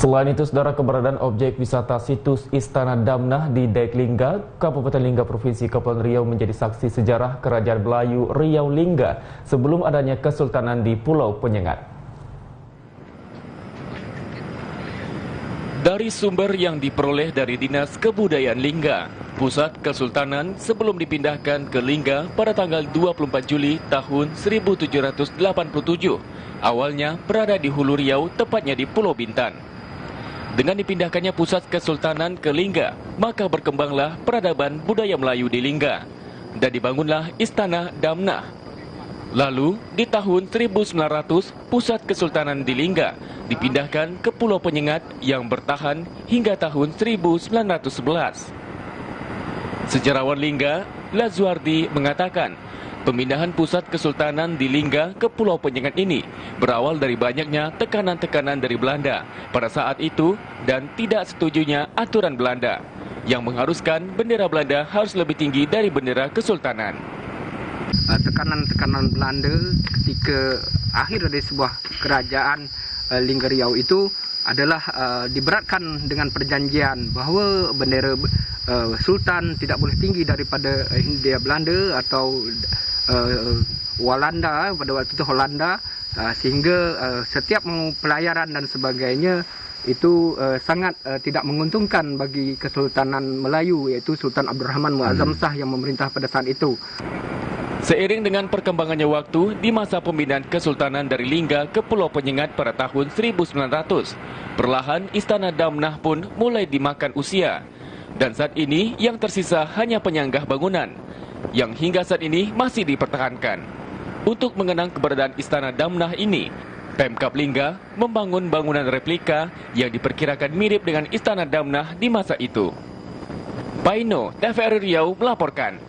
Selain itu, saudara, keberadaan objek wisata situs Istana Damnah di Dayak Lingga, Kabupaten Lingga, Provinsi Kepulauan Riau menjadi saksi sejarah Kerajaan Melayu Riau Lingga sebelum adanya Kesultanan di Pulau Penyengat. Dari sumber yang diperoleh dari Dinas Kebudayaan Lingga, pusat Kesultanan sebelum dipindahkan ke Lingga pada tanggal 24 Juli tahun 1787, awalnya berada di Hulu Riau, tepatnya di Pulau Bintan. Dengan dipindahkannya pusat Kesultanan ke Lingga, maka berkembanglah peradaban budaya Melayu di Lingga dan dibangunlah Istana Damnah. Lalu, di tahun 1900, pusat Kesultanan di Lingga dipindahkan ke Pulau Penyengat yang bertahan hingga tahun 1911. Sejarawan Lingga, Lazuardi, mengatakan, pemindahan pusat Kesultanan di Lingga ke Pulau Penyengat ini berawal dari banyaknya tekanan-tekanan dari Belanda pada saat itu dan tidak setujunya aturan Belanda yang mengharuskan bendera Belanda harus lebih tinggi dari bendera Kesultanan. Tekanan-tekanan Belanda ketika akhir dari sebuah kerajaan Lingga Riau itu adalah diberatkan dengan perjanjian bahawa bendera Sultan tidak boleh tinggi daripada Hindia Belanda atau Walanda, pada waktu itu Holanda, sehingga setiap pelayaran dan sebagainya itu sangat tidak menguntungkan bagi Kesultanan Melayu, iaitu Sultan Abdul Rahman Muazzam Shah yang memerintah pada saat itu. Seiring dengan perkembangannya waktu di masa pemindahan Kesultanan dari Lingga ke Pulau Penyengat pada tahun 1900, perlahan Istana Damnah pun mulai dimakan usia. Dan saat ini yang tersisa hanya penyanggah bangunan yang hingga saat ini masih dipertahankan. Untuk mengenang keberadaan Istana Damnah ini, Pemkab Lingga membangun bangunan replika yang diperkirakan mirip dengan Istana Damnah di masa itu. Paino, TVRI Riau melaporkan.